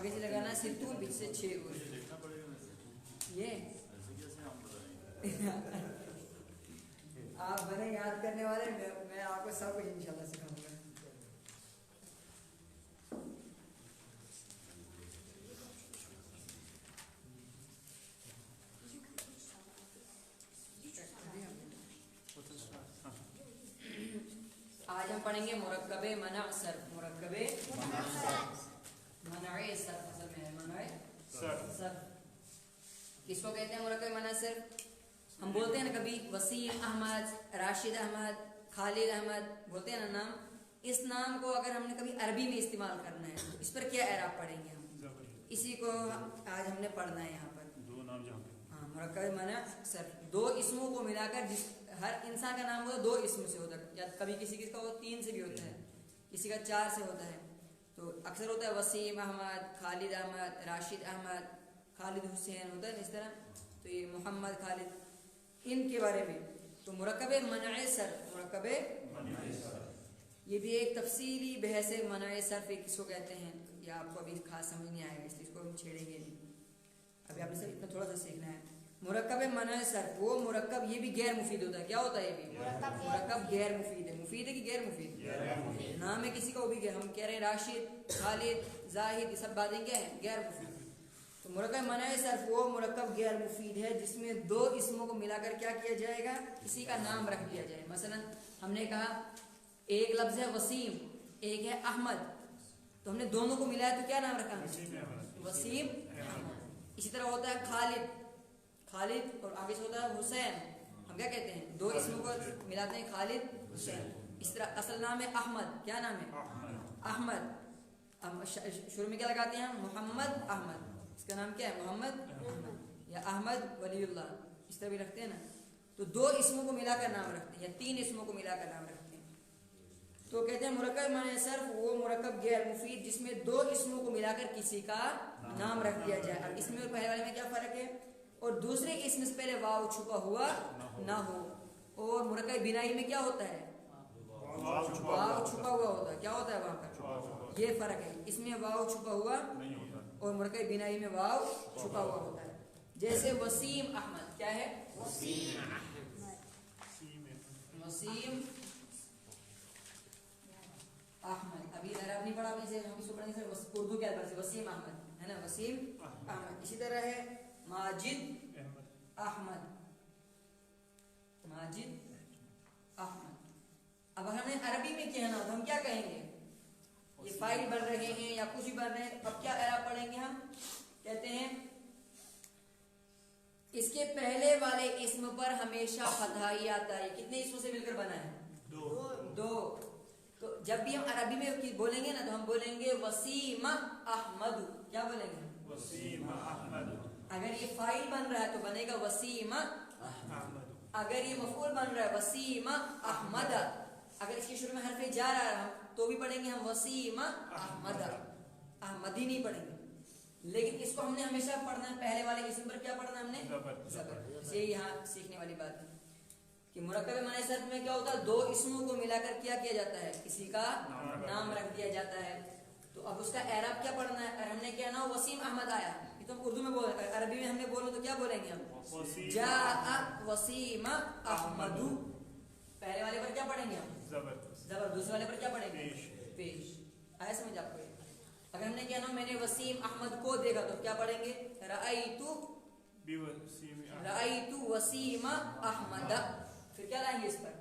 आगे से लगाना सितूल बीच से 6 ये आप बने याद करने वाले, मैं आपको सब कुछ इंशाल्लाह सिखाऊंगा। आज हम पढ़ेंगे मुरक्कबे मना सर्फ। मुरक्कबे मनाए सर्फ, असल में मनाए सर्फ किसको कहते हैं? मुरक्कबे मना सर्फ। हम बोलते हैं ना कभी वसीम अहमद, राशिद अहमद, खालिद अहमद बोलते हैं ना नाम। इस नाम को अगर हमने कभी अरबी में इस्तेमाल करना है तो इस पर क्या एराब पढ़ेंगे हम? इसी को आज हमने पढ़ना है यहाँ पर। दो नाम जहाँ पे हाँ, मुरक्कबे मना सर्फ, दो इसमों को मिलाकर, जिस हर इंसान का नाम होता है 2 इसम से होता है, या कभी किसी किसका वो 3 से भी होता है, किसी का 4 से होता है। तो अक्सर होता है वसीम अहमद, खालिद अहमद, राशिद अहमद, खालिद हुसैन होता है इस तरह। तो ये मोहम्मद, खालिद, इनके बारे में। तो मुरक्कबे मनाए सर्फ, मुरक्कबे ये भी एक तफसीली बहस है। मनाए सर्फ किसको कहते हैं ये आपको अभी खास समझ नहीं आएगा, इसलिए इसको हम छेड़ेंगे नहीं। अभी आपने सिर्फ इतना थोड़ा सा सीखना है। मुरक्कबे मनाए सर्फ, वो मुरक्कब, ये भी गैर मुफीद होता है। क्या होता है ये भी? मुरक्कब गैर मुफीद है। मुफीद है कि गैर मुफीद? नाम है किसी का, वो भी हम कह रहे हैं राशिद, खालिद, जाहिद, ये सब बातें क्या है? गैर मुफीद। तो मुरक्कब मनाए सर्फ वो मुरक्कब गैर मुफीद है जिसमें 2 इसमों को मिलाकर क्या किया जाएगा? किसी का नाम रख दिया जाए। मसलन हमने कहा एक लफ्ज है वसीम, एक है अहमद, तो हमने दोनों को मिलाया तो क्या नाम रखा? वसीम अहमद। इसी तरह होता है खालिद, खालिद, और आगे से होता है हुसैन। हम क्या कहते हैं? 2 इसमों को मिलाते हैं, खालिद, हुसैन। इस तरह असल नाम है अहमद, क्या नाम है? अहमद। शुरू में क्या लगाते हैं? मोहम्मद अहमद, इसका नाम क्या है? मोहम्मद अहमद या अहमद वलीउल्लाह, इस तरह भी रखते हैं ना। तो 2 इसमों को मिलाकर नाम रखते हैं या 3 इसमों को मिलाकर नाम रखते हैं। तो कहते हैं मुरक्कब मनाए सर्फ वो मुरक्कब गैर मुफीद जिसमें 2 इसमों को मिलाकर किसी का नाम रख दिया जाए। अब इसमें और पहले वाले में क्या फर्क है? और दूसरे इसम से पहले वाव छुपा हुआ ना हो। और मुरक्कब बिनाई में क्या होता है? वाव छुपा हुआ होता है। क्या होता है वहां पर? ये फर्क है। इसमें वाव छुपा हुआ और मुरक्कब बिनाई में वाव छुपा हुआ होता है। जैसे वसीम अहमद, क्या है? वसीम अहमद। अभी अरब नहीं पढ़ा, अभी से हम इसको पढ़ेंगे उर्दू के अल्फाज से। वसीम अहमद है ना, वसीम अहमद। इसी तरह है माजिद अहमद, माजिद अहमद। अब हमने अरबी में कहना तो हम क्या कहेंगे? ये फाइल बन रहे हैं या कुछ भी बन रहे हैं, अब क्या एराब पढ़ेंगे हम? कहते हैं इसके पहले वाले इस्म पर हमेशा फतहा ही आता है। कितने इस्मों से मिलकर बना है? 2। तो जब भी हम अरबी में बोलेंगे ना तो हम बोलेंगे वसीम अहमद। क्या बोलेंगे? वसीम अहमद। अगर ये फाइल बन रहा है तो बनेगा वसीम अहमद। अगर ये मफूल बन रहा है वसीम अहमद। अगर इसके शुरू में हरफ जा रहा है तो भी पढ़ेंगे हम वसीम अहमद, अहमदी नहीं पढ़ेंगे। लेकिन इसको हमने हमेशा पढ़ना है पहले वाले इसम पर। क्या पढ़ना हमने? ज़बर। ये यहाँ सीखने वाली बात है कि मुरक्कब मनाए सर्फ में क्या होता है? 2 इसमों को मिलाकर क्या किया जाता है? किसी का नाम रख दिया जाता है। तो अब उसका एराब क्या पढ़ना है? हमने क्या ना वसीम अहमद आया, ये तो उर्दू में बोल, अरबी में हमने बोलो तो क्या बोलेंगे हम? जाअ वसीम अहमदु। पहले वाले पर क्या पढ़ेंगे हम? ज़बर। दूसरे वाले पर क्या पढ़ेंगे? पेश। आया समझ आपको? अगर हमने क्या ना मैंने वसीम अहमद को देखा तो क्या पढ़ेंगे? रअयतु वसीम अहमद। फिर क्या लाएंगे इस पर?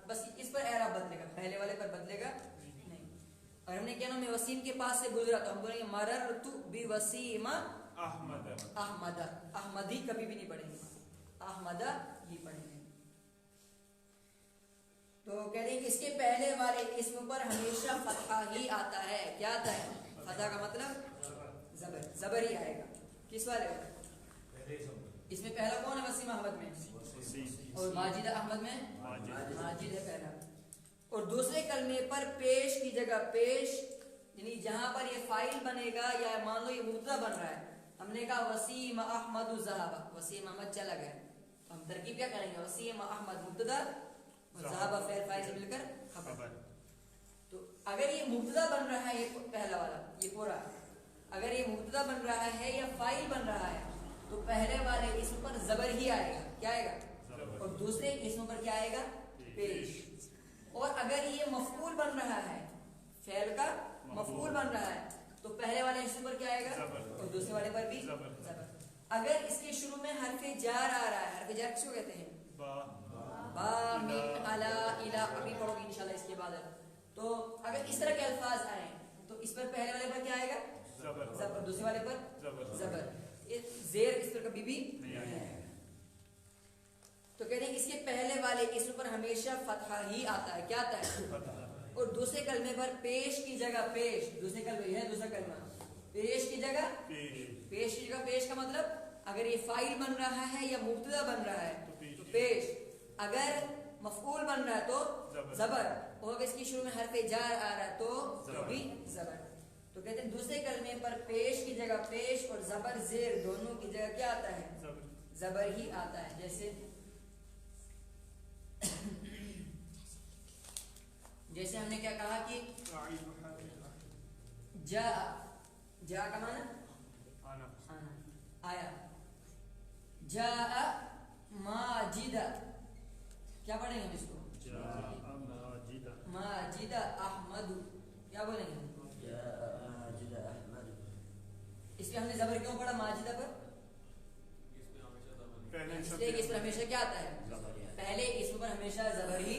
बस इस पर एराब बदलेगा, पहले वाले पर बदलेगा नहीं। और हमने क्या ना मैं वसीम के पास से गुजरा तो हम बोलेंगे मररतु बिवसीम अहमद। अहमदी कभी भी नहीं पढ़ेंगे, अहमद ही पढ़ेंगे। तो कहते हैं कि इसके पहले वाले इस्म पर हमेशा फतहा ही आता है। क्या आता है? फतहा का मतलब ज़बर, ज़बर ही आएगा। किस वाले? इसमें पहला कौन है? वसीम अहमद में। और माजिद अहमद में माजिद है पहला। और दूसरे कलमे पर पेश की जगह पेश, यानी जहां पर ये फाइल बनेगा या मान लो ये मुब्तदा बन रहा है, हमने कहा वसीम अहमद ज़हाबा, वसीम अहमद चला गया, तो हम तरकीब क्या करेंगे? वसीम अहमद मुब्तदा और ज़हाबा फेर फाइल से मिलकर खबर। तो अगर ये मुब्तदा बन रहा है ये पहला वाला, ये पूरा, अगर ये मुब्तदा बन रहा है या फाइल बन रहा है तो पहले वाले इसम पर जबर ही आएगा, क्या आएगा, और दूसरे इसम पर क्या आएगा, पेश। और अगर ये मफूल बन रहा है, फेल का मफूल बन रहा है, तो पहले वाले इसम पर क्या आएगा और दूसरे वाले पर भी जबर। अगर इसके शुरू में हरफे जार आ रहा है, हरफे जार किसको कहते हैं, बा मिन अला इला, अभी पढ़ोगे इंशाल्लाह इसके बाद। तो अगर इस तरह के अल्फाज आए तो इस पर पहले वाले पर क्या आएगा, जबर, दूसरे वाले पर जबर। जेर इस पर कभी भी नहीं आएगा। तो कहते हैं इसके पहले वाले इसम पर हमेशा फतहा ही आता है, क्या आता है, और दूसरे कलमे पर पेश की जगह पेश, दूसरे कलमे है दूसरा कलमा, पेश की जगह पेश की जगह पेश का मतलब अगर ये फाइल बन रहा है या मुब्तदा बन रहा है तो पेश, अगर मफऊल बन रहा है तो जबर, और अगर इसकी शुरू में हरफ जार आ रहा है तो भी जबर। तो कहते हैं दूसरे कलमे पर पेश की जगह पेश और जबर जेर दोनों की जगह क्या आता है, जबर ही आता है। जैसे हमने क्या कहा कि जा का माना आया, जा माजिदा, क्या पढ़ेंगे हम इसको, माजिदा अहमदु, क्या बोलेंगे, इसमें हमने जबर क्यों पढ़ा माजिदा पर, इसलिए इस पर हमेशा क्या आता है, पहले इसम पर हमेशा जबर ही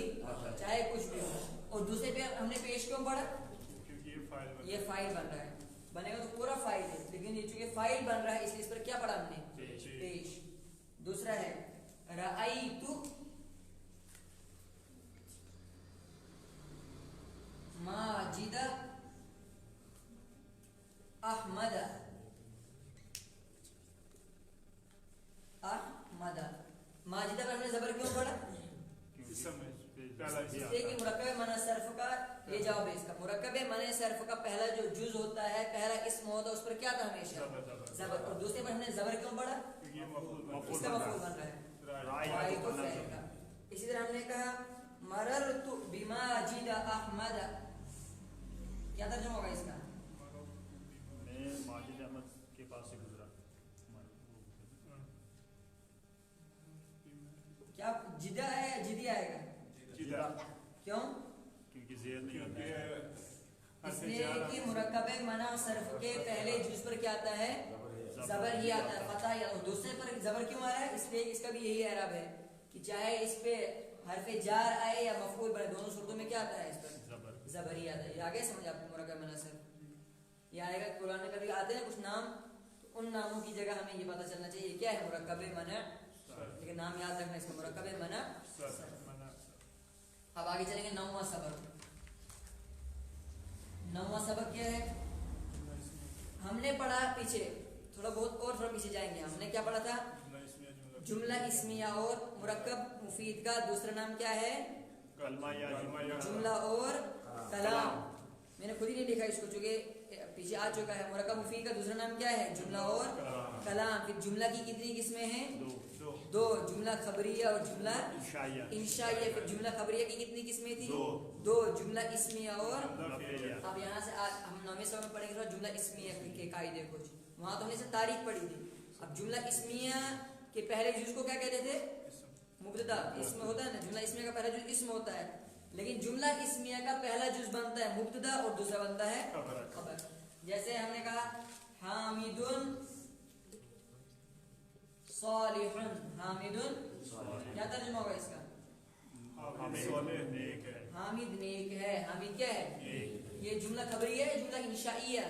चाहे कुछ भी हो। और दूसरे पे हमने पेश क्यों पढ़ा, क्योंकि ये फाइल बन रहा है, बनेगा तो पूरा फाइल है, लेकिन ये चूंकि फाइल बन रहा है इसलिए इस पर क्या पढ़ा हमने, पेश। दूसरा है रअयतु माजिदा अहमदा, माजिदा पर हमने जबर क्यों पढ़ा, इसलिए कि मुरक्कब मना सर्फ का ये जवाब है इसका, मुरक्कब मना सर्फ का पहला जो जुज होता है, पहला इस्म होता है, उस पर क्या था हमेशा जबर, और दूसरे पर हमने जबर क्यों पढ़ा, इसका मफूल बन रहा है। इसी तरह हमने कहा मररतु बिमाजिद अहमद, क्या तर्जुमा होगा इसका, मैं माजिद अहमद के पास से गुजरा, क्या जिदा है या जिदी आएगा, क्यों, क्योंकि ज़ेर नहीं होती, इसलिए कि मुरक्कब मना सर्फ के पहले जुज पर क्या आता है, जबर ही आता है, पता ही, और दूसरे पर जबर क्यों आ रहा है, इसलिए इसका भी यही एराब है कि चाहे इस पे हरफे जार आए या मफऊल बने, दोनों सूरतों में क्या आता है, इस पर जबर ही आता है। ये आगे समझ आपको मुरक्कब मना सर्फ ये आएगा, कुरान में कभी आते हैं कुछ नाम, तो उन नामों की जगह हमें ये पता चलना चाहिए क्या है, मुरक्कब मना, लेकिन नाम याद रखना इसका, मुरक्कब मना। अब आगे चलेंगे नौवां सबक। नौवां सबक क्या है, हमने पढ़ा पीछे थोड़ा बहुत और थोड़ा पीछे जाएंगे, हमने क्या पढ़ा था, जुमला इस्मिया और मुरक्कब मुफीद का दूसरा नाम क्या है, जुमला और कलाम। मैंने खुद ही नहीं लिखा इसको चूंकि पीछे आ चुका है। मुरक्कब मुफीद का दूसरा नाम क्या है, जुमला और कलाम। फिर जुमला की कितनी किस्में हैं, दो, जुमला खबरिया और जुमला इंशाइया। फिर जुमला खबरिया की कितनी किस्में थी, दो, जुमला इस्मिया और, अब यहाँ से हम 9वें सबक में पढ़ेंगे थोड़ा जुमला इस्मिया के कायदे कुछ, वहां तो हमने से तारीख पढ़ी थी। अब जुमला इस्मिया के पहले जुज को क्या कहते थे, मुब्तदा, इसमें होता है ना, जुमला इस्मिया का पहला जुज इसम होता है, लेकिन जुमला इस्मिया का पहला जुज बनता है मुब्तदा और दूसरा बनता है खबर। जैसे हमने कहा हामिदुन सालिहुन, हामिदुन क्या तर्जुमा होगा इसका, हामिद नेक है, हामिद क्या है, ये जुमला खबरिया है, जुमला इंशाइया।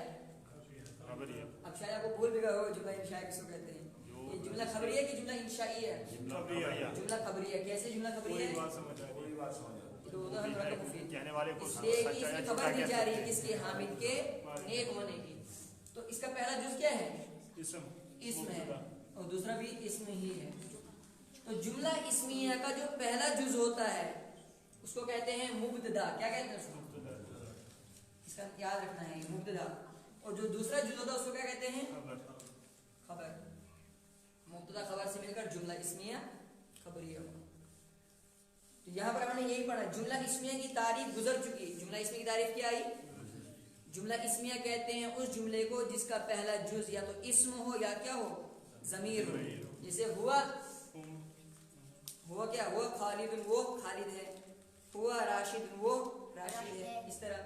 अब शायद आपको भूल भी गए हो जुमला इंशाइया किसको कहते हैं, ये जुमला खबरिया की जुमला इंशाइया, जुमला खबरिया। कैसे जुमला खबरिया है, तो कहने वाले को इसलिए कि इसकी खबर दी जा रही है किसके, हामिद के नेक होने की। तो इसका पहला जुज क्या है, इसम है, और दूसरा भी इसम ही है। तो जुमला इस्मिया का जो पहला जुज होता है उसको कहते हैं मुब्तदा। क्या कहते हैं उसको, इसका याद रखना है, मुब्तदा। और जो दूसरा जुज होता है उसको क्या कहते हैं, खबर। मुब्तदा खबर से मिलकर जुमला इस्मिया खबरिया। तो यहाँ पर हमने यही पढ़ा, जुमला इस्मिया की तारीफ गुजर चुकी। जुमला इस्मिया की तारीफ क्या आई, جملہ اسمیہ کہتے ہیں اس جملے کو جس کا پہلا جز یا تو اسم ہو یا کیا ہو ضمیر ہو. جیسے ہوا کیا ہوا خالد وہ خالد ہے, ہوا راشد وہ راشد ہے, اس طرح.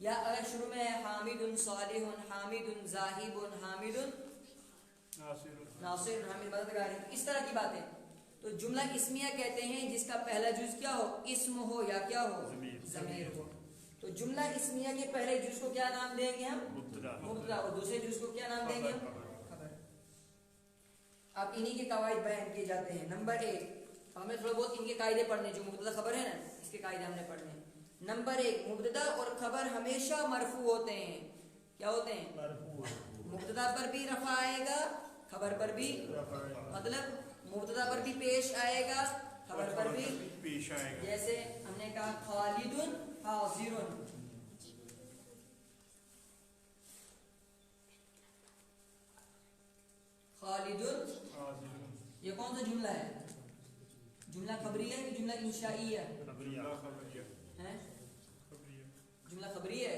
یا اگر شروع میں ہے حامد صالح حامد ذاہب حامد ناصر حامد مددگار ہے, اس طرح کی باتیں. تو جملہ اسمیہ کہتے ہیں جس کا پہلا جز کیا ہو اسم ہو یا کیا ہو ضمیر ہو. تو جملہ اسمیہ کے پہلے جز کو کیا نام دیں گے ہم مبتدا, اور دوسرے جز کو کیا نام دیں گے ہم خبر. اب انہی کے قواعد بیان کیے جاتے ہیں. نمبر 1 ہمیں تھوڑا بہت ان کے قاعدے پڑھنے, جو مبتدا خبر ہے نا اس کے قاعدے ہم نے پڑھنے. نمبر 1 مبتدا اور خبر ہمیشہ مرفوع ہوتے ہیں. کیا ہوتے ہیں؟ مبتدا پر بھی رفع آئے گا, خبر پر بھی, مطلب مبتدا پر بھی پیش آئے گا, خبر پر بھی پیش آئے گا. جیسے ہم نے کہا خالد حاضر, خالد یہ کون سا جملہ ہے؟ جملہ خبریہ ہے کہ جملہ انشائی ہے؟ جملہ خبری ہے.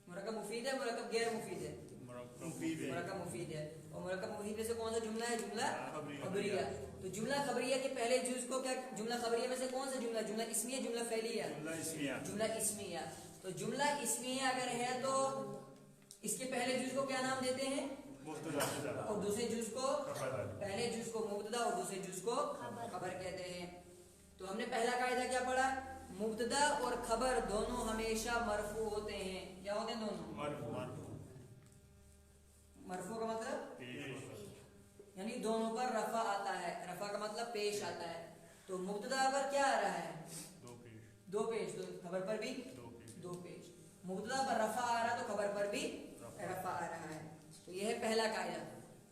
مرکب مفید ہے مرکب غیر مفید ہے؟ مرکب مفید ہے. اور مرکب مفید میں سے کون سا جملہ ہے؟ جملہ خبریہ. تو جملہ خبریہ کے پہلے جز کو کیا, جملہ خبریہ میں سے کون سا جملہ, جملہ اسمیہ جملہ فعلیہ؟ جملہ اسمیہ. تو جملہ اسمیہ اگر ہے تو اس کے پہلے جز کو کیا نام دیتے ہیں؟ اور دوسرے جز کو, پہلے جز کو مبتدا اور دوسرے جز کو خبر کہتے ہیں. تو ہم نے پہلا قاعدہ کیا پڑھا؟ مبتدا اور خبر دونوں ہمیشہ مرفوع ہوتے ہیں. کیا ہوتے ہیں دونوں؟ مرفوع کا مطلب یعنی دونوں پر رفع آتا ہے. رفع کا مطلب پیش آتا ہے. تو مبتدا پر کیا آ رہا ہے؟ دو پیش. تو خبر پر بھی دو پیش. مبتدا پر رفع آ رہا تو خبر پر بھی رفع آ رہا ہے. تو یہ ہے پہلا قاعدہ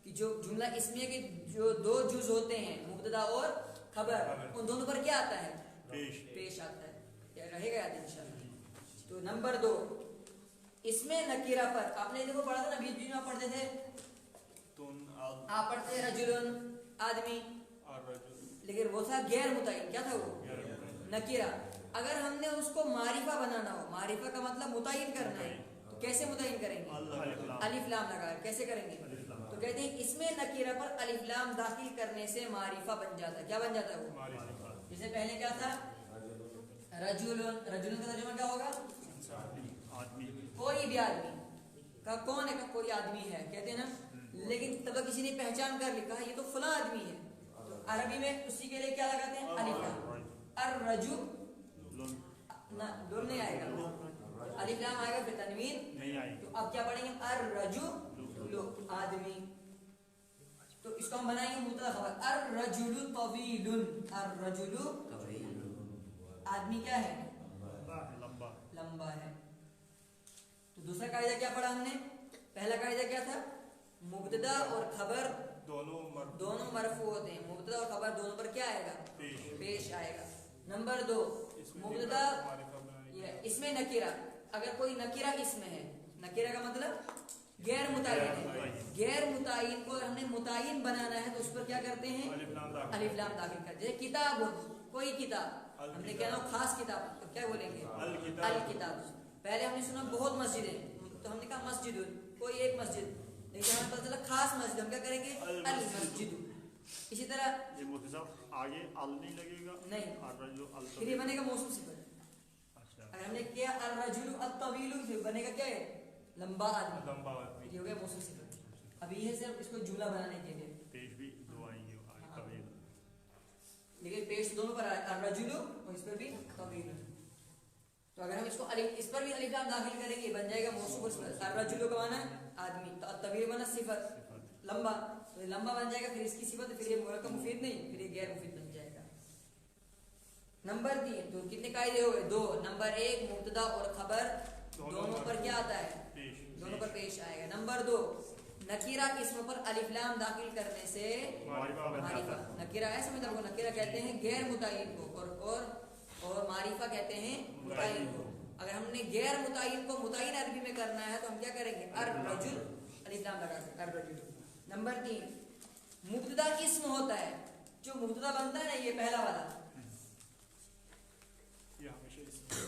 کہ جو جملہ اسمیہ کے جو دو جز ہوتے ہیں مبتدا اور خبر, ان دونوں پر کیا آتا ہے؟ پیش آتا ہے. کیا رہے گا یاد انشاءاللہ. تو نمبر 2 اس میں نکیرہ پر, آپ نے دیکھو پڑھا تھا نا بیچ بیچ میں آپ پڑھتے تھے, آپ پڑھتے رجل آدمی, لیکن وہ تھا غیر متعین. کیا تھا وہ؟ نکیرہ. اگر ہم نے اس کو معرفہ بنانا ہو, معرفہ کا مطلب متعین کرنا ہے, تو کیسے متعین کریں گے؟ الف لام لگا. کیسے کریں گے؟ تو کہتے ہیں اس میں نکیرہ پر الف لام داخل کرنے سے معرفہ بن جاتا ہے. کیا بن جاتا ہے وہ؟ جیسے پہلے کیا تھا رجل, رجل کا ترجمہ کیا ہوگا؟ کوئی بھی آدمی. کا کون ہے؟ کوئی آدمی ہے کہتے ہیں نا. لیکن تب کسی نے پہچان کر لکھا یہ تو فلاں آدمی ہے, تو عربی میں اسی کے لیے کیا لگاتے ہیں؟ الف لام. الرجل نہیں آئے گا, الف لام آئے گا, پھر تنوین نہیں آئے گی. تو اب کیا پڑھیں گے؟ الرجل آدمی. تو اس کو ہم بنائیں گے مبتدا خبر. الرجل طویل, الرجل آدمی کیا ہے؟ لمبا ہے. تو دوسرا قاعدہ کیا پڑھا ہم نے؟ پہلا قاعدہ کیا تھا؟ مبتدا اور خبر دونوں مرفوع ہوتے ہیں. مبتدا اور خبر دونوں پر کیا آئے گا؟ پیش آئے گا. نمبر 2 مبتدا اس میں نکیرہ. اگر کوئی نکیرہ اس میں ہے, نکیرہ کا مطلب غیر متعین ہے. غیر متعین کو ہم نے متعین بنانا ہے تو اس پر کیا کرتے ہیں؟ الف لام داخل کرتے ہیں. کتاب, کوئی کتاب, ہم نے کہنا خاص کتاب, تو کیا بولیں گے؟ الکتاب. پہلے ہم نے سنا بہت مسجدیں, تو ہم نے کہا مسجد, کوئی ایک مسجد, لیکن ہمیں پتہ چلا خاص مسجد, ہم کیا کریں گے؟ المسجد. اسی طرح آگے ال نہیں لگے گا, نہیں, پھر یہ بنے گا موصوف صفت. اگر ہم نے کیا الرجل الطویل, پھر بنے گا کیا ہے؟ لمبا آدمی. یہ ہو گیا موصوف صفت. اب یہ ہے صرف اس کو جملہ بنانے کے لیے. پیش بھی دو آئیں گے, لیکن پیش دونوں پر الرجل اور اس پر بھی طویل. تو اگر ہم اس پر بھی الف لام داخل کریں گے بن جائے گا موصوف صفت. الرجل کا معنی آدمی, تو الطویل معنی صفت لمبا, تو یہ لمبا بن جائے گا. پھر اس کی صفت, پھر یہ مرکب مفید نہیں, پھر یہ غیر مفید بن جائے گا. نمبر 3 تو کتنے قاعدے ہوئے؟ 2. نمبر 1 مبتدا اور خبر دونوں پر کیا آتا ہے؟ دونوں پر پیش آئے گا. نمبر 2 نکیرہ اسم پر الف لام داخل کرنے سے معرفہ. نکیرہ ہے سمجھ رہے ہو, نکیرہ کہتے ہیں غیر متعین کو, اور معرفہ کہتے ہیں متعین کو. اگر ہم نے غیر متعین کو متعین عربی میں کرنا ہے تو ہم کیا کریں گے؟ الرجل الف لام لگا کے الرجل. نمبر 3 مبتدا اسم ہوتا ہے. جو مبتدا بنتا ہے نا, یہ پہلا والا,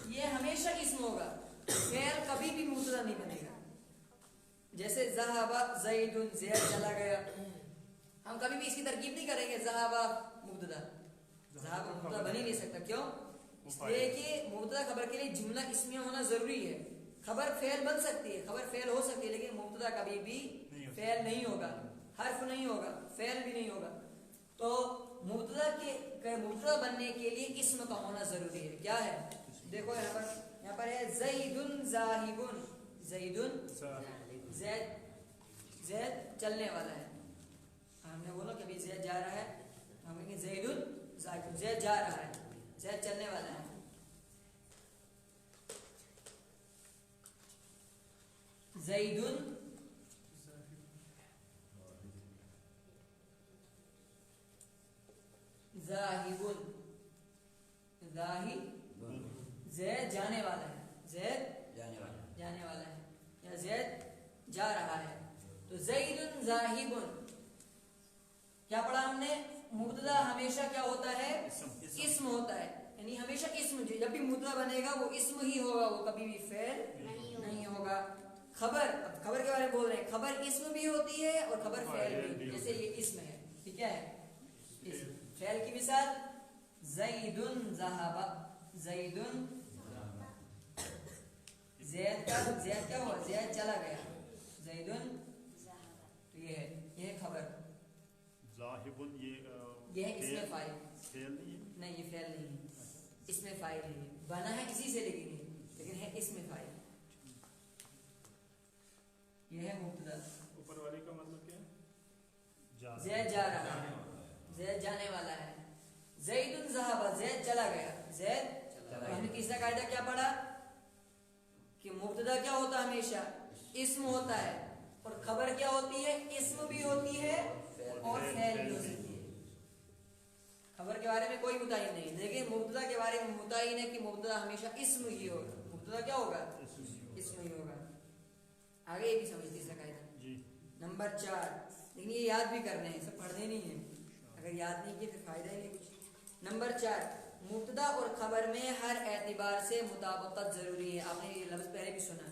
یہ ہمیشہ اسم ہوگا. फेल कभी भी मुब्तदा नहीं बनेगा। जैसे ज़हाबा ज़ैदुन, ज़ैद चला गया, हम कभी भी इसकी तरकीब नहीं करेंगे ज़हाबा मुब्तदा, ज़हाबा मुब्तदा बन ही नहीं सकता। क्यों? इसलिए कि मुब्तदा खबर के लिए जुमला इसमें होना जरूरी है। खबर फेल बन सकती है, खबर फेल हो सकती है, लेकिन मुब्तदा कभी भी फेल नहीं होगा, हर्फ नहीं होगा, फेल भी नहीं होगा। तो मुब्तदा बनने के लिए इस्म का होना जरूरी है। क्या है? देखो यहाँ पर है ज़ैदुन ज़ाहिबुन, ज़ैदुन ज़ैद चलने वाला है। हमने बोला कि अभी ज़ैद जा रहा है, हम कहेंगे ज़ैदुन ज़ाहिबुन, ज़ैद जा रहा है, ज़ैद चलने वाला है। ज़ैदुन ज़ाहिबुन, ज़ैद जाने वाला है, ज़ैद जाने वाला है या ज़ैद जा रहा है। तो ज़ैदुन ज़ाहिबुन क्या पढ़ा हमने? मुब्तदा हमेशा क्या होता है? इस्म होता है, यानी हमेशा इस्म, जब भी मुब्तदा बनेगा वो इस्म ही होगा, वो कभी भी फेल नहीं होगा। खबर, अब खबर के बारे में बोल रहे हैं, खबर इस्म भी होती है और खबर फेल भी। जैसे ये इस्म है, ठीक है, फेल की मिसाल ज़ैदुन ज़हाबा, ज़ैदुन ज़ैद क्या हुआ? ज़ैद चला गया, ज़ैदुन। तो ये है खबर। ज़ाहिबुन ये है इसमें फाइल, फेल नहीं, ये फेल नहीं है, इसमें फाइल है, बना है इसी से लेकिन है इसमें फाइल। ये है मुब्तदा। ऊपर वाले का मतलब क्या है? ज़ैद जा रहा है, ज़ैद जाने वाला है। ज़ैदुन ज़हाबा, ज़ैद चला गया, ज़ैद। हमने तीसरा कायदा क्या पढ़ा कि मुब्तदा क्या होता है? हमेशा इस्म होता है, और खबर क्या होती है? इस्म भी होती है और फेल भी हो सकती है। खबर के बारे में कोई मुतायिन नहीं, लेकिन मुब्तदा के बारे में मुतायिन है कि मुब्तदा हमेशा इस्म ही होगा। मुब्तदा क्या होगा? इस्म ही होगा। आगे ये भी समझ तीसरा कायदा। नंबर 4, लेकिन ये याद भी करने हैं, सब पढ़ने नहीं है। अगर याद नहीं किए फिर फायदा ही नहीं कुछ। नंबर 4, मुब्तदा और खबर में हर एतबार से मुताबकत जरूरी है। आपने ये लफ्ज पहले भी सुना,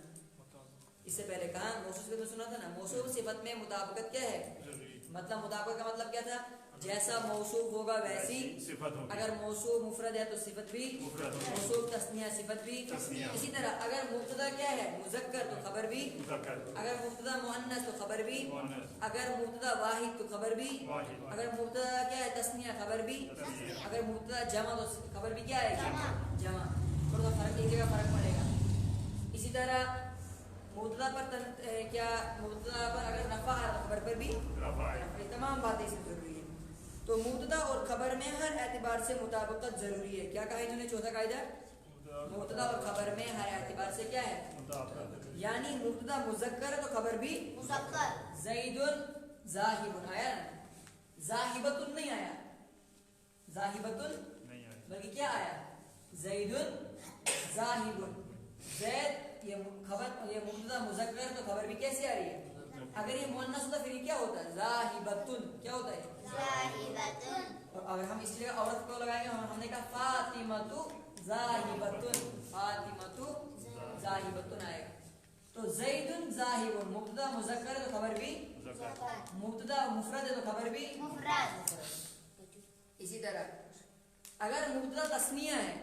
इससे पहले कहा मौसूफ से तो सुना था ना। मौसूफ सिफत में मुताबकत क्या है? मतलब मुताबकत का मतलब क्या था? जैसा मौसूफ होगा वैसी सिफत होगी। अगर मौसूफ मुफरद है तो सिफत भी मौसूफ, तस्निया सिफत भी। इसी तरह अगर मुब्तदा क्या है? मुज़क्कर तो खबर भी, अगर मुब्तदा मुअन्नस तो खबर भी, अगर मुब्तदा वाहिद तो खबर भी, अगर मुब्तदा क्या है? तस्निया खबर भी, अगर मुब्तदा जमा तो खबर भी क्या है? जमा। थोड़ा सा फर्क, एक जगह फर्क पड़ेगा। इसी तरह मुब्तदा पर अगर रफा है तो खबर पर भी रफा है। ये तमाम बातें इसमें जरूरी है। तो मुब्तदा और खबर में हर एतबार से मुताबकत जरूरी है। क्या कहा इन्होंने? चौथा कायदा, मुब्तदा और खबर में हर एतबार से क्या है? यानी मुब्तदा मुज़क्कर तो खबर भी मुज़क्कर। ज़ैदुन ज़ाहिबुन आया ना, ज़ाहिबतुन नहीं आया, ज़ाहिबतुन नहीं आया, बल्कि क्या आया? ज़ैदुन ज़ाहिबुन। ज़ैद ये खबर, ये मुब्तदा मुज़क्कर तो खबर भी कैसे आ रही है? अगर ये मुअन्नस होता फिर क्या होता है? ज़ाहिबतुन। क्या होता है? ज़ाहिबतुन। और अगर हम इस जगह औरत को लगाएंगे, हमने कहा फातिमतु ज़ाहिबतुन, फातिमतु ज़ाहिबतुन आएगा। तो ज़ैदुन ज़ाहिबुन, मुब्तदा मुज़क्कर है तो खबर भी मुब्तदा मुफरद है तो खबर भी मुफरद। इसी तरह अगर मुब्तदा तस्निया है,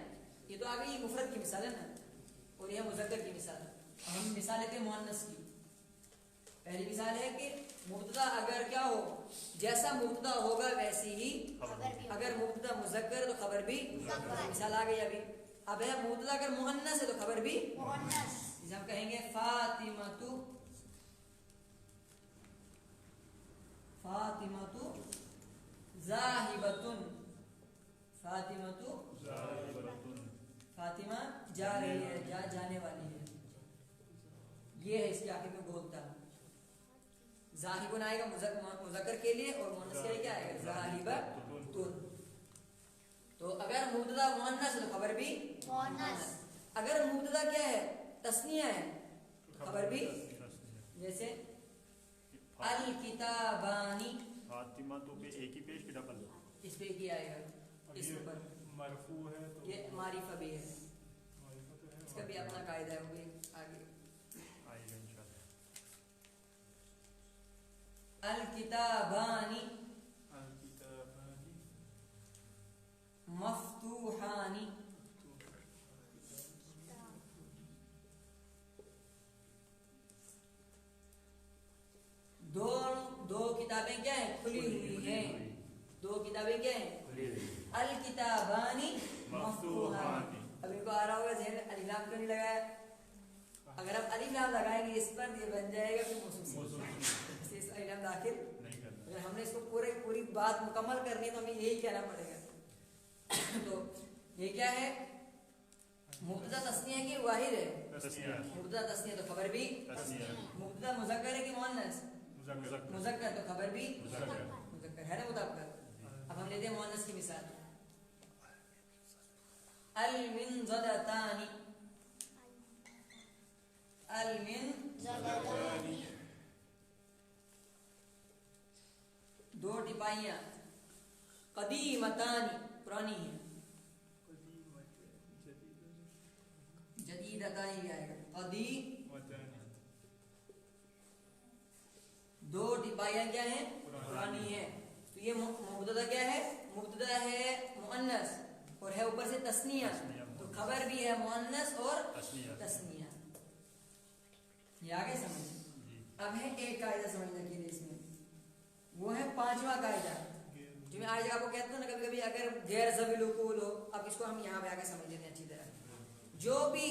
ये तो आ गई मुफरद की मिसाल है ना, और यह मुज़क्कर की मिसाल। हम मिसाल लेते हैं मुअन्नस की। पहली मिसाल है कि मुब्तदा अगर क्या हो? जैसा मुब्तदा होगा वैसी ही अगर मुब्तदा मुज़क्कर तो खबर भी मिसाल आ गई अभी। अब है मुब्तदा अगर मुअन्नस है तो खबर भी मुअन्नस। जैसे हम कहेंगे फातिमतु, फातिमतु ज़ाहिबतुन, फातिमतु फातिमा जा रही है, जाने वाली है। ये है इसके आखिर में बोलता। ज़ाहिबुन आएगा मुज़क्कर के लिए और मुअन्नस के लिए क्या आएगा? ज़ाहिबतुन। तो अगर मुब्तदा मुअन्नस है तो खबर भी मुअन्नस। अगर मुब्तदा क्या है? तस्निया है तो खबर भी। जैसे अल किताबानी, फातिमा तो पे एक ही पेश की डबल, इस पे एक ही आएगा। इसमें पर मरफू है तो ये मारिफा भी है, इसका भी अपना कायदा है। आगे आएगा इंशाल्लाह। अल किताबानी الكتابان मफ्तूहानी, दो किताबें क्या हैं? खुली हुई हैं। दो किताबें क्या हैं? अल किताबानी मफ्तूहानी। अब इनको आ रहा होगा ज़हन में अलिफ लाम क्यों नहीं लगाया? अगर आप अलिफ लाम लगाएंगे इस पर ये बन जाएगा फिर मौसूल, इस अलिफ लाम दाखिल नहीं करना। अगर हमने इसको पूरी बात मुकम्मल करनी है तो हमें यही कहना पड़ेगा। तो ये क्या है? मुब्तदा तस्निया की वाहिद है। तस्निया मुब्तदा तस्निया तो खबर भी, तस्निया मुब्तदा मुज़क्कर है कि मुअन्नस? मुज़क्कर मुज़क्कर तो खबर भी मुज़क्कर मुज़क्कर है ना मुताबिक। अब हम लेते हैं मुअन्नस की मिसाल। अल मिनज़दतानी, अल मिनज़दतानी, दो टिपाइयाँ। कदीमतानी पुरानी है, जदीदतानी भी आएगा। وتاني दो टिपाइयाँ क्या है? पुरानी है। तो ये मुब्तदा क्या है? मुब्तदा है मुअन्नस और है ऊपर से तस्निया, तो खबर भी है मुअन्नस और तस्निया। तस्निया। ये आगे समझ। अब है एक कायदा समझने के लिए इसमें, वो है पांचवा कायदा जो मैं आज आपको कहता हूँ ना, कभी कभी अगर गैर ज़वील उकूल हो। अब इसको हम यहाँ पे आके समझ लेते हैं अच्छी तरह। जो भी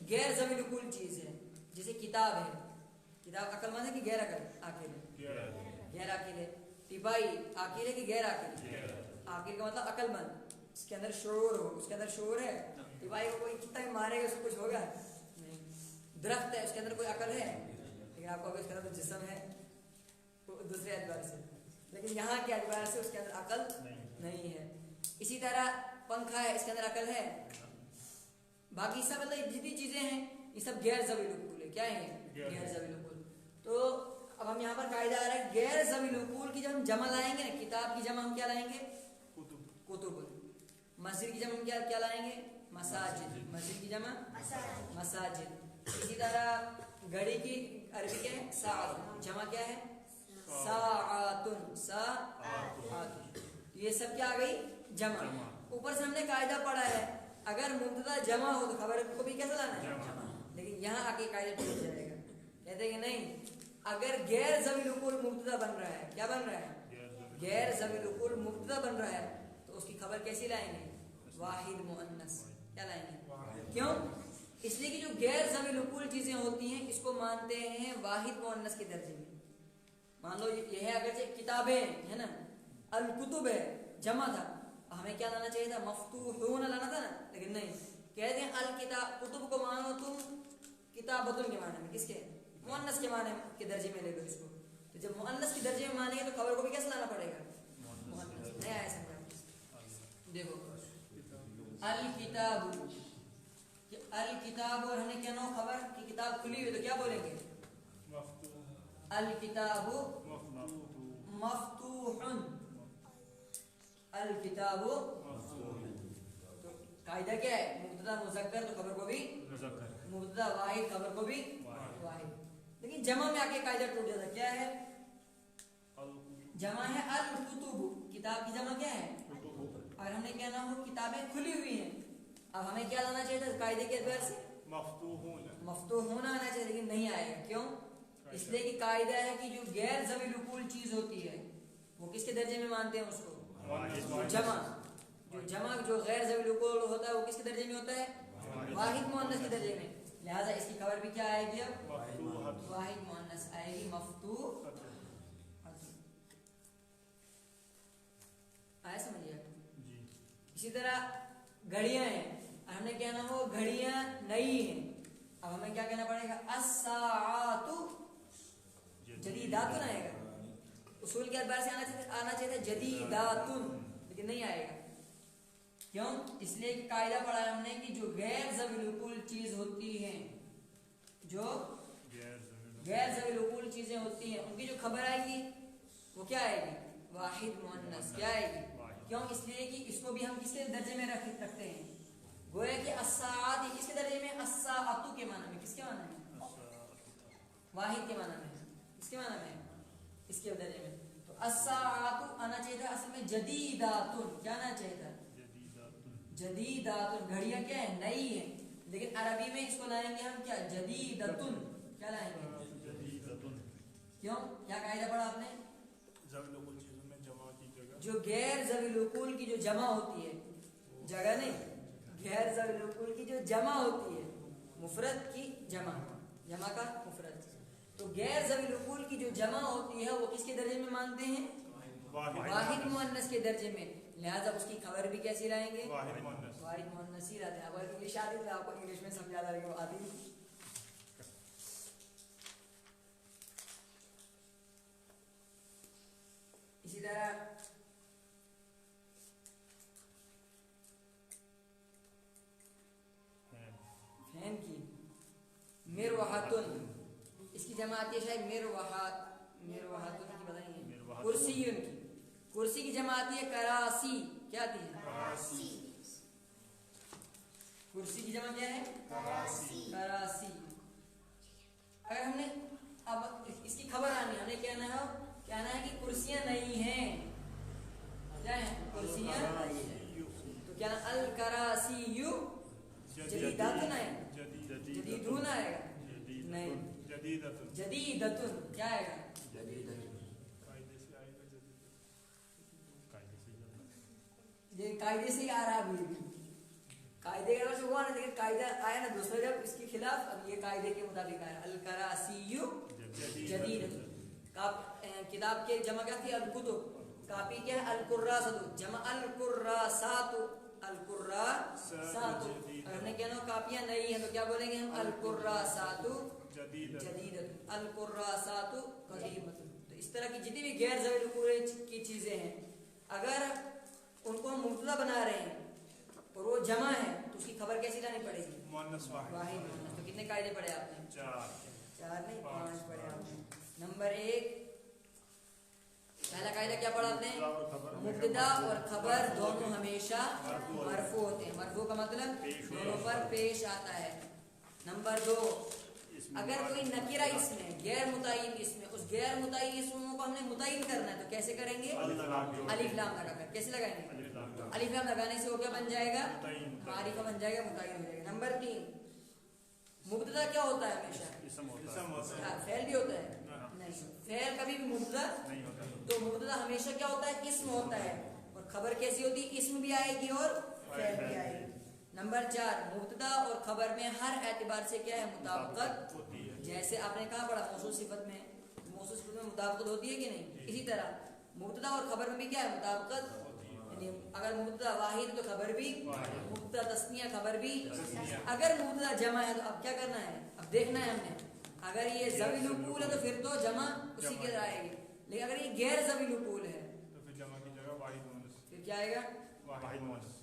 गैर ज़वील उकूल चीज़ है, जैसे किताब है, किताब अक्लमंद है कि गैर आकिल है? गैर आकिल है। टिपाई आकिल है कि गैर आकिल है? आकिल का मतलब अक्लमंद, इसके अंदर शऊर हो, उसके अंदर शऊर है। टिपाई को कोई कितना भी मारेगा उसको कुछ होगा नहीं। दरख्त है, उसके अंदर कोई अकल है, लेकिन आपको अगर उसके अंदर जिस्म है तो दूसरे एतबार से, लेकिन यहाँ के एतबार से उसके अंदर अकल नहीं है। इसी तरह पंखा है, इसके अंदर अकल है। बाकी सब मतलब जितनी चीजें हैं ये सब गैर ज़वील उकूल है। क्या है? गैर ज़वील उकूल। तो अब हम यहाँ पर कायदा आ रहा है गैर ज़वील उकूल की जब हम जमा लाएंगे ना, किताब की जमा हम क्या लाएंगे? कुतुब। मस्जिद की जमा हम क्या लाएंगे? मसाजिद। मस्जिद की जमा मसाजिद। इसी तरह घड़ी की अरबी क्या है? साअत। जमा क्या है? साअतुन। साअतुन। ये सब क्या आ गई? जमा। ऊपर से हमने कायदा पढ़ा है अगर मुब्तदा जमा हो तो खबर को भी कैसे लाना है? जमा। लेकिन यहाँ आके कायदा टूट जाएगा। कहते हैं कि नहीं, अगर गैर ज़वील उकूल मुब्तदा बन रहा है, क्या बन रहा है? गैर ज़वील उकूल मुब्तदा बन रहा है, तो उसकी खबर कैसी लाएंगे? वाहिद मुअन्नस। क्या लाएंगे? क्यों? इसलिए कि जो गैर ज़वील उकूल चीजें होती हैं इसको मानते हैं वाहिद मुअन्नस के दर्जे में। मान लो ये है, अगर किताबें है ना, अल कुतुब है, जमा था, हमें क्या लाना चाहिए था? मफ्तूहून लाना था ना, लेकिन नहीं, कहते हैं अल किताब। कुतुब को मानो तुम किताबतुन के माने में, किसके? मुअन्नस के माने के दर्जे में ले लो इसको। तो जब मुअन्नस के दर्जे में मानेंगे तो खबर को भी कैसे लाना पड़ेगा? मुअन्नस। नहीं आया समझ? देखो अल किताब, अल किताब और हमने क्या नो खबर कि किताब खुली हुई, तो क्या बोलेंगे? अल किताबु मफ्तूहुन। अल किताबु, तो कायदा क्या है? मुब्तदा मुज़क्कर तो खबर को भी मुज़क्कर, मुब्तदा वाहिद खबर को भी वाहिद। लेकिन जमा में आके कायदा टूट जाता है। क्या है? जमा है अल कुतुब। किताब की जमा क्या है? और हमने क्या ना हो किताबें खुली हुई हैं। अब हमें क्या लाना चाहिए था कायदे के एतबार से? मफ्तूहून आना चाहिए, लेकिन नहीं आएगा। क्यों? इसलिए कि कायदा है कि जो गैर ज़वील उकूल चीज होती है वो किसके दर्जे में मानते हैं उसको? जमा। जो जमा जो गैर ज़वील उकूल होता है वो किसके दर्जे में होता है? वाहिद मुअन्नस के दर्जे में। लिहाजा इसकी खबर भी क्या आएगी? अब वाहिद मुअन्नस आएगी, मफ्तूह। आया समझिए? इसी तरह घड़ियां हैं, हमने क्या ना हो घड़ियां नई हैं, अब हमें क्या कहना पड़ेगा? अस्साअतु जदीदातुन आएगा। उसूल के एतबार से आना चाहिए था जदीदातुन, लेकिन नहीं आएगा। क्यों? इसलिए कि कायदा पढ़ा है हमने कि जो गैर ज़वील उकूल चीज होती है, जो गैर ज़वील उकूल चीजें होती हैं उनकी जो खबर आएगी वो क्या आएगी? वाहिद मुअन्नस। क्या आएगी? क्यों? इसलिए कि इसको भी हम किसके दर्जे में रखते हैं? गोया कि अस्साअत किसके दर्जे में? अस्साअतु के माने में। किसके माने में? वाहिद के माना में है, इसके माना में है, इसके दर्जे में। तो अस्साअतु आना चाहिए था असल में जदीदातुन, क्या आना चाहिए था? जदीदातुन। घड़ियां क्या है? नई है, लेकिन अरबी में इसको लाएंगे हम क्या? जदीदतुन। क्या लाएंगे? क्यों? क्या कायदा पढ़ा आपने? ज़वील चीज़ों में जमा की जगह, जो गैर ज़वील की जो जमा होती है, जगह नहीं, गैर ज़वील की जो जमा होती है, मुफरद की जमा, जमा का मुफरद। तो गैर ज़वील की जो जमा होती है वो किसके दर्जे में मानते हैं? वाहिद मुअन्नस के दर्जे में। लिहाजा उसकी खबर भी कैसी लाएंगे? वाहिद मुअन्नस। वाहिद मुअन्नस ही रहते हैं। अब इंग्लिश आती है तो आपको इंग्लिश में समझा रहा है, आती नहीं। इसी तरह फैन की मिरवाहतुन, इसकी जमा आती है शायद मिरवाहतुन की बताएंगे। कुर्सीयुन की, कुर्सी की जमा आती है करासी। क्या आती है? कुर्सी की जमा क्या है? करासी। अगर हमने अब इसकी खबर आनी है, हमें कहना है कि कुर्सियां नहीं हैं। क्या है? कुर्सियां नहीं है। तो क्या अल करासीयु जदीदातुन आएगा? जदीदुन आएगा? नहीं, जदीदतुन। क्या आएगा? कायदे से आएगा जदीद। ये कायदे से ही आ रहा है, कायदे का से हुआ ना, लेकिन कायदा आया ना दूसरा जब इसके खिलाफ, अब ये कायदे के मुताबिक आया। अल करासीयु जदीदतुन। किताब के जमा क्या थी? अल कुतुब। कापी क्या है? अल कुर्रासतु। जमा अल कुर्रासातु, अल कुर्रासातु। अगर हमने कहना कापियां नई है तो क्या बोलेंगे हम? अल कुर्रासातु जदीदतुन, अल कुर्रासातु कदीमतुन। तो इस तरह की जितनी भी गैर ज़वील की चीजें हैं, अगर उनको हम मुब्तदा बना रहे हैं और वो जमा है तो उसकी खबर कैसी लानी पड़ेगी? मुअन्नस वाहिद मुअन्नस। तो कितने कायदे पढ़े आपने? 4 नहीं 5 पढ़े आपने। नंबर 1 पहला कायदा क्या पढ़ा आपने? मुब्तदा और खबर दोनों हमेशा मरफू होते हैं। मरफू का मतलब दोनों पर पेश आता है। नंबर 2, अगर कोई नकीरा इसमें, गैर मुतय्यन इसमें, उस गैर मुतय्यन इसमों को हमने मुतय्यन करना है तो कैसे करेंगे? अलिफ लाम लगाकर। कैसे लगाएंगे? अलिफ लाम लगाने से वो क्या बन जाएगा? मारिफा बन जाएगा, मुतय्यन हो जाएगा। नंबर 3, मुब्तदा क्या होता है? हमेशा फेल भी होता है? नहीं, फेल कभी भी मुब्तदा नहीं होता। तो मुब्तदा हमेशा क्या होता है? इस्म होता है। और खबर कैसी होती है? इस्म भी आएगी और फेल भी आएगी। नंबर 4, मुब्तदा और खबर में हर एतबार से क्या है? मुताबिकत होती है। जैसे आपने कहा पढ़ा मौसूल सिफत में, मौसूल सिफत में मुताबिकत होती है कि नहीं? इसी तरह मुब्तदा और खबर में भी क्या है? मुताबिकत। यानी अगर मुब्तदा वाहिद तो खबर भी, मुब्तदा तस्निया खबर भी। अगर मुब्तदा जमा है तो अब क्या करना है? अब देखना है हमने, अगर ये ज़वील उकूल है तो फिर तो जमा उसी के अंदर आएगी, लेकिन अगर ये गैर ज़वील उकूल है तो फिर जमा की जगह वाहिद मुअन्नस। फिर क्या आएगा? वाहिद मुअन्नस।